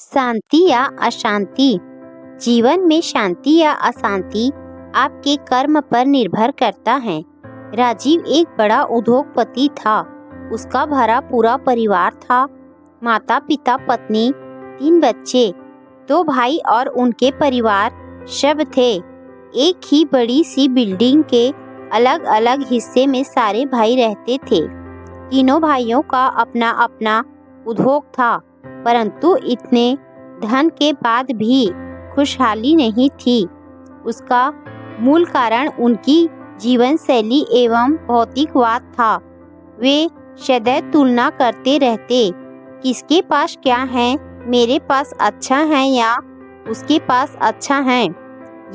शांति या अशांति। जीवन में शांति या अशांति आपके कर्म पर निर्भर करता है। राजीव एक बड़ा उद्योगपति था। उसका भरा पूरा परिवार था। माता पिता, पत्नी, 3 बच्चे, 2 भाई और उनके परिवार सब थे। एक ही बड़ी सी बिल्डिंग के अलग अलग हिस्से में सारे भाई रहते थे। तीनों भाइयों का अपना अपना उद्योग था, परंतु इतने धन के बाद भी खुशहाली नहीं थी। उसका मूल कारण उनकी जीवन शैली एवं भौतिकवाद था। वे सदैव तुलना करते रहते, किसके पास क्या है, मेरे पास अच्छा है या उसके पास अच्छा है।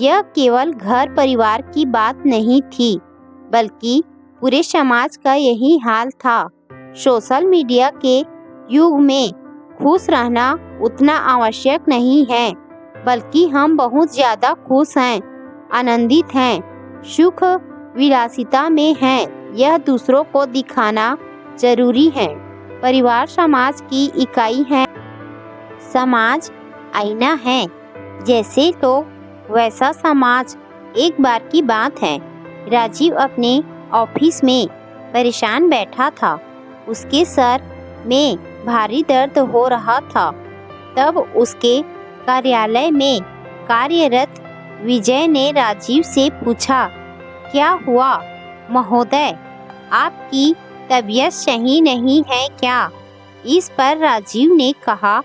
यह केवल घर परिवार की बात नहीं थी, बल्कि पूरे समाज का यही हाल था। सोशल मीडिया के युग में खुश रहना उतना आवश्यक नहीं है, बल्कि हम बहुत ज़्यादा खुश हैं, आनंदित हैं, सुख विलासिता में हैं। यह दूसरों को दिखाना जरूरी है। परिवार समाज की इकाई है। समाज आईना है। जैसे लोग वैसा समाज। एक बार की बात है, राजीव अपने ऑफिस में परेशान बैठा था। उसके सर में भारी दर्द हो रहा था। तब उसके कार्यालय में कार्यरत विजय ने राजीव से पूछा, क्या हुआ महोदय, आपकी तबीयत सही नहीं है क्या? इस पर राजीव ने कहा,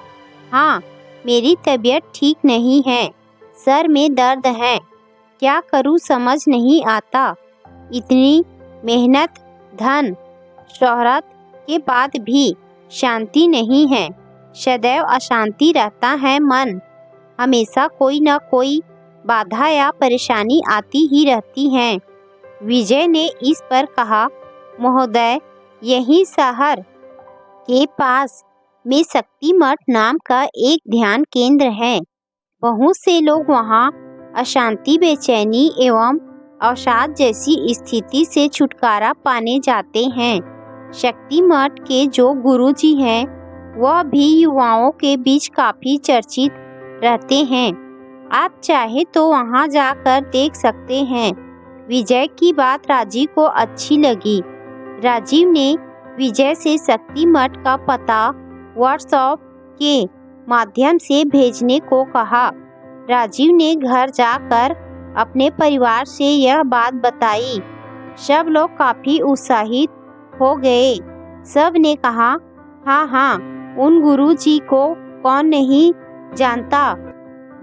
हाँ, मेरी तबीयत ठीक नहीं है, सर में दर्द है, क्या करूँ समझ नहीं आता। इतनी मेहनत, धन, शोहरत के बाद भी शांति नहीं है। सदैव अशांति रहता है मन। हमेशा कोई न कोई बाधा या परेशानी आती ही रहती है। विजय ने इस पर कहा, महोदय, यही शहर के पास में शक्ति मठ नाम का एक ध्यान केंद्र है। बहुत से लोग वहाँ अशांति, बेचैनी एवं अवसाद जैसी स्थिति से छुटकारा पाने जाते हैं। शक्ति मठ के जो गुरुजी हैं, वह भी युवाओं के बीच काफी चर्चित रहते हैं। आप चाहे तो वहां जाकर देख सकते हैं। विजय की बात राजीव को अच्छी लगी। राजीव ने विजय से शक्ति मठ का पता व्हाट्सएप के माध्यम से भेजने को कहा। राजीव ने घर जाकर अपने परिवार से यह बात बताई। सब लोग काफी उत्साहित हो गए। सब ने कहा, हाँ हाँ, उन गुरुजी को कौन नहीं जानता।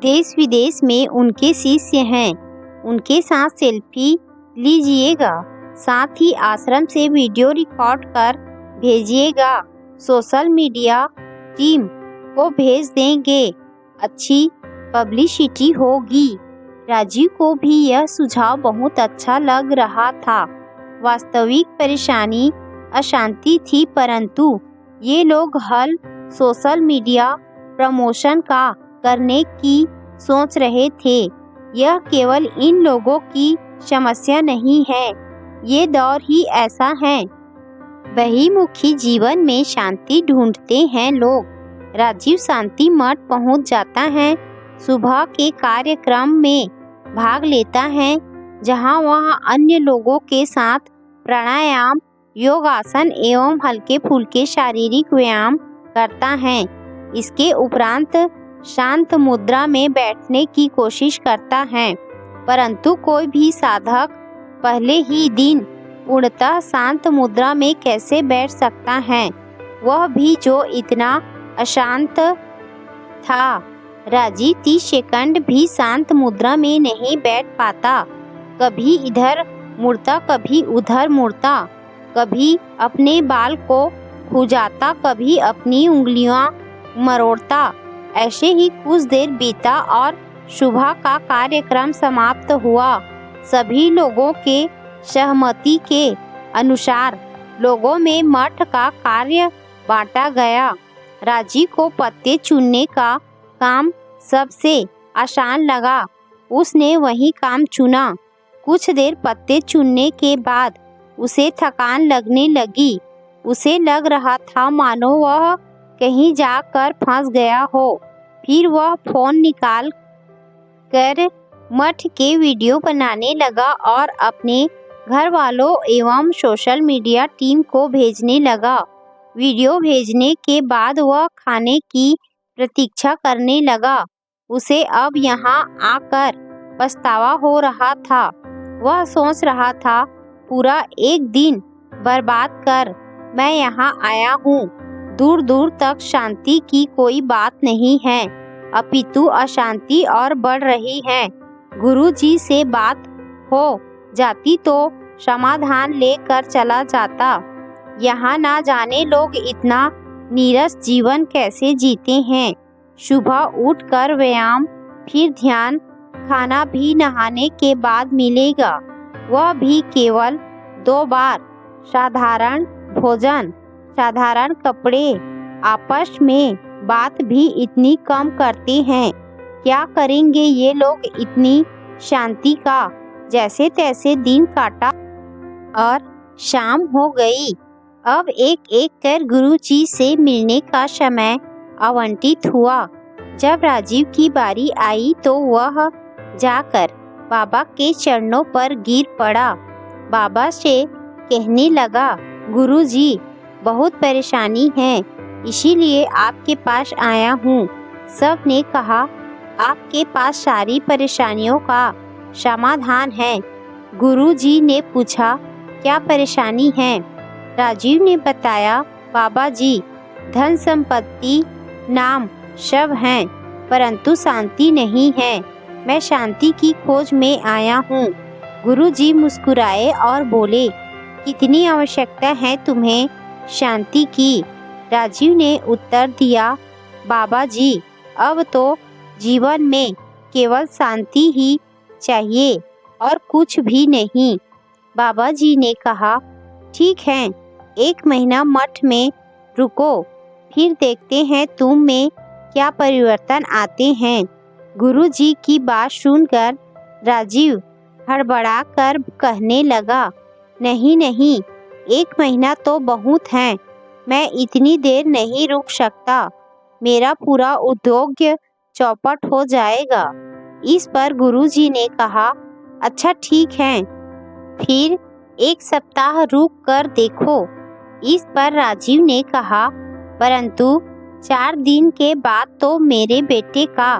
देश विदेश में उनके शिष्य हैं। उनके साथ सेल्फी लीजिएगा, साथ ही आश्रम से वीडियो रिकॉर्ड कर भेजिएगा। सोशल मीडिया टीम को भेज देंगे, अच्छी पब्लिसिटी होगी। राजीव को भी यह सुझाव बहुत अच्छा लग रहा था। वास्तविक परेशानी अशांति थी, परंतु ये लोग हल सोशल मीडिया प्रमोशन का करने की सोच रहे थे। यह केवल इन लोगों की समस्या नहीं है, ये दौर ही ऐसा है। बहिर्मुखी जीवन में शांति ढूंढते हैं लोग। राजीव शांति मठ पहुंच जाता है। सुबह के कार्यक्रम में भाग लेता है, जहां वह अन्य लोगों के साथ प्राणायाम, योगासन एवं हल्के फुल्के शारीरिक व्यायाम करता है। इसके उपरांत शांत मुद्रा में बैठने की कोशिश करता है, परंतु कोई भी साधक पहले ही दिन पूर्णतः शांत मुद्रा में कैसे बैठ सकता है, वह भी जो इतना अशांत था। राजीव 30 सेकंड भी शांत मुद्रा में नहीं बैठ पाता। कभी इधर मुड़ता, कभी उधर मुड़ता, कभी अपने बाल को खुजाता, कभी अपनी उंगलियां मरोड़ता। ऐसे ही कुछ देर बीता और सुबह का कार्यक्रम समाप्त हुआ। सभी लोगों के सहमति के अनुसार लोगों में मठ का कार्य बांटा गया। राजीव को पत्ते चुनने का काम सबसे आसान लगा। उसने वही काम चुना। कुछ देर पत्ते चुनने के बाद उसे थकान लगने लगी। उसे लग रहा था मानो वह कहीं जाकर फंस गया हो। फिर वह फोन निकाल कर मठ के वीडियो बनाने लगा और अपने घर वालों एवं सोशल मीडिया टीम को भेजने लगा। वीडियो भेजने के बाद वह खाने की प्रतीक्षा करने लगा। उसे अब यहाँ आकर पछतावा हो रहा था। वह सोच रहा था, पूरा एक दिन बर्बाद कर मैं यहाँ आया हूँ। दूर दूर तक शांति की कोई बात नहीं है, अपितु अशांति और बढ़ रही है। गुरुजी से बात हो जाती तो समाधान लेकर चला जाता। यहाँ ना जाने लोग इतना नीरस जीवन कैसे जीते हैं। सुबह उठकर व्यायाम, फिर ध्यान, खाना भी नहाने के बाद मिलेगा, वह भी केवल 2 बार। साधारण भोजन, साधारण कपड़े, आपस में बात भी इतनी कम करते हैं। क्या करेंगे ये लोग इतनी शांति का। जैसे तैसे दिन काटा और शाम हो गई। अब एक एक कर गुरुजी से मिलने का समय आवंटित हुआ। जब राजीव की बारी आई तो वह जाकर बाबा के चरणों पर गिर पड़ा। बाबा से कहने लगा, गुरुजी बहुत परेशानी है, इसीलिए आपके पास आया हूँ। सब ने कहा, आपके पास सारी परेशानियों का समाधान है। गुरुजी ने पूछा, क्या परेशानी है? राजीव ने बताया, बाबा जी धन संपत्ति नाम सब हैं, परंतु शांति नहीं है। मैं शांति की खोज में आया हूँ। गुरुजी मुस्कुराए और बोले, कितनी आवश्यकता है तुम्हें शांति की? राजीव ने उत्तर दिया, बाबा जी अब तो जीवन में केवल शांति ही चाहिए और कुछ भी नहीं। बाबा जी ने कहा, ठीक है, 1 महीना मठ में रुको, फिर देखते हैं तुम में क्या परिवर्तन आते हैं। गुरुजी की बात सुनकर राजीव हड़बड़ा कर कहने लगा, नहीं नहीं, 1 महीना तो बहुत है, मैं इतनी देर नहीं रुक सकता, मेरा पूरा उद्योग चौपट हो जाएगा। इस पर गुरुजी ने कहा, अच्छा ठीक है, फिर 1 सप्ताह रुक कर देखो। इस पर राजीव ने कहा, परंतु 4 दिन के बाद तो मेरे बेटे का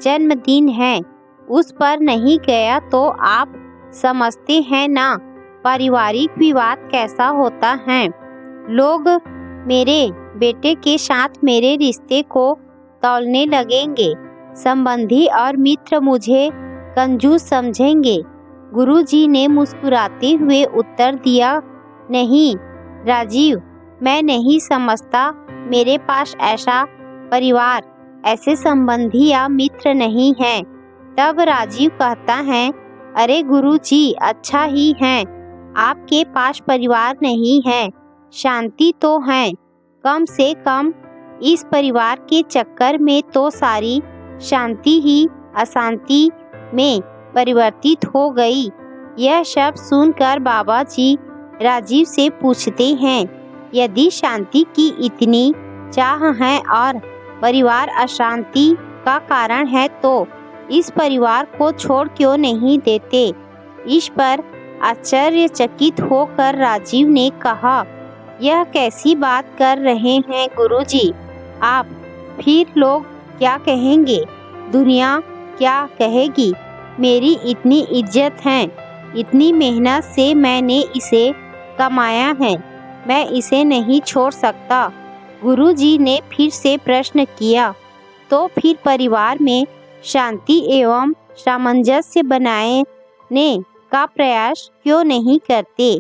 जन्मदिन है, उस पर नहीं गया तो आप समझते हैं ना पारिवारिक विवाद कैसा होता है। लोग मेरे बेटे के साथ मेरे रिश्ते को तौलने लगेंगे। संबंधी और मित्र मुझे कंजूस समझेंगे। गुरुजी ने मुस्कुराते हुए उत्तर दिया, नहीं राजीव, मैं नहीं समझता, मेरे पास ऐसा परिवार, ऐसे संबंधी या मित्र नहीं है। तब राजीव कहता है, अरे गुरुजी अच्छा ही है, आपके पास परिवार नहीं है, शांति तो है। कम से कम इस परिवार के चक्कर में तो सारी शांति ही अशांति में परिवर्तित हो गई। यह सब सुनकर बाबा जी राजीव से पूछते हैं, यदि शांति की इतनी चाह है और परिवार अशांति का कारण है तो इस परिवार को छोड़ क्यों नहीं देते। इस पर आश्चर्यचकित होकर राजीव ने कहा, यह कैसी बात कर रहे हैं गुरुजी आप? फिर लोग क्या कहेंगे, दुनिया क्या कहेगी? मेरी इतनी इज्जत है, इतनी मेहनत से मैंने इसे कमाया है, मैं इसे नहीं छोड़ सकता। गुरुजी ने फिर से प्रश्न किया, तो फिर परिवार में शांति एवं सामंजस्य बनाने का प्रयास क्यों नहीं करते?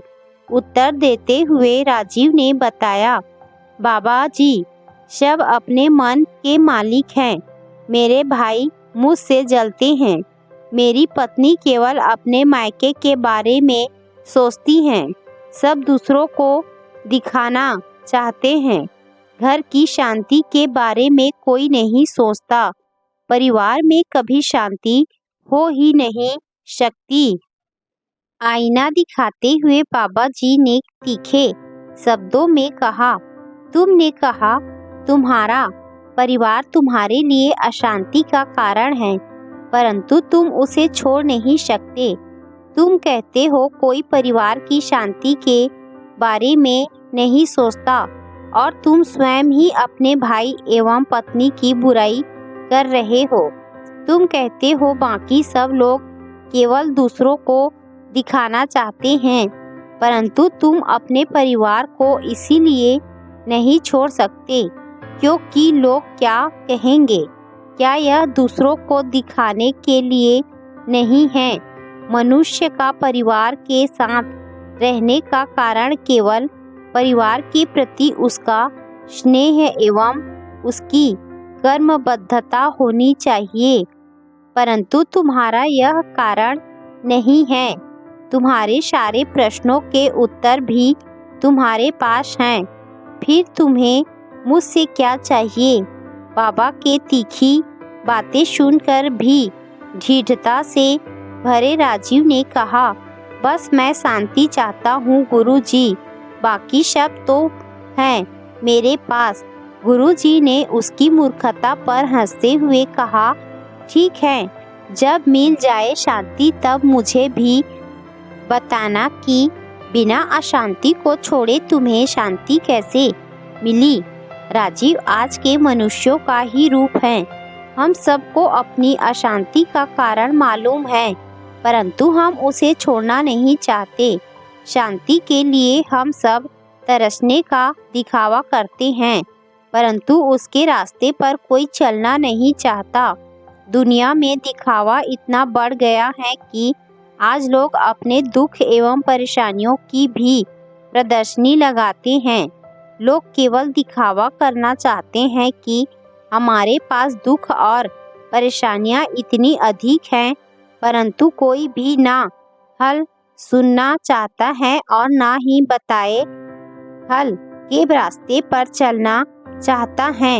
उत्तर देते हुए राजीव ने बताया, बाबा जी सब अपने मन के मालिक हैं। मेरे भाई मुझसे जलते हैं, मेरी पत्नी केवल अपने मायके के बारे में सोचती हैं, सब दूसरों को दिखाना चाहते हैं। घर की शांति के बारे में कोई नहीं सोचता। परिवार में कभी शांति हो ही नहीं सकती। आईना दिखाते हुए बाबा जी ने तीखे शब्दों में कहा, तुमने कहा तुम्हारा परिवार तुम्हारे लिए अशांति का कारण है, परंतु तुम उसे छोड़ नहीं सकते। तुम कहते हो कोई परिवार की शांति के बारे में नहीं सोचता, और तुम स्वयं ही अपने भाई एवं पत्नी की बुराई कर रहे हो। तुम कहते हो बाकी सब लोग केवल दूसरों को दिखाना चाहते हैं, परंतु तुम अपने परिवार को इसीलिए नहीं छोड़ सकते क्योंकि लोग क्या कहेंगे। क्या यह दूसरों को दिखाने के लिए नहीं है? मनुष्य का परिवार के साथ रहने का कारण केवल परिवार के प्रति उसका स्नेह एवं उसकी कर्मबद्धता होनी चाहिए, परंतु तुम्हारा यह कारण नहीं है। तुम्हारे सारे प्रश्नों के उत्तर भी तुम्हारे पास हैं, फिर तुम्हें मुझसे क्या चाहिए? बाबा के तीखी बातें सुनकर भी दृढ़ता से भरे राजीव ने कहा, बस मैं शांति चाहता हूँ गुरुजी, बाकी सब तो हैं मेरे पास। गुरुजी ने उसकी मूर्खता पर हंसते हुए कहा, ठीक है, जब मिल जाए शांति तब मुझे भी बताना कि बिना अशांति को छोड़े तुम्हें शांति कैसे मिली। राजीव आज के मनुष्यों का ही रूप है। हम सबको अपनी अशांति का कारण मालूम है, परंतु हम उसे छोड़ना नहीं चाहते। शांति के लिए हम सब तरसने का दिखावा करते हैं, परंतु उसके रास्ते पर कोई चलना नहीं चाहता। दुनिया में दिखावा इतना बढ़ गया है कि आज लोग अपने दुख एवं परेशानियों की भी प्रदर्शनी लगाते हैं। लोग केवल दिखावा करना चाहते हैं कि हमारे पास दुख और परेशानियां इतनी अधिक हैं, परंतु कोई भी ना हल सुनना चाहता है और ना ही बताए हल के रास्ते पर चलना चाहता है।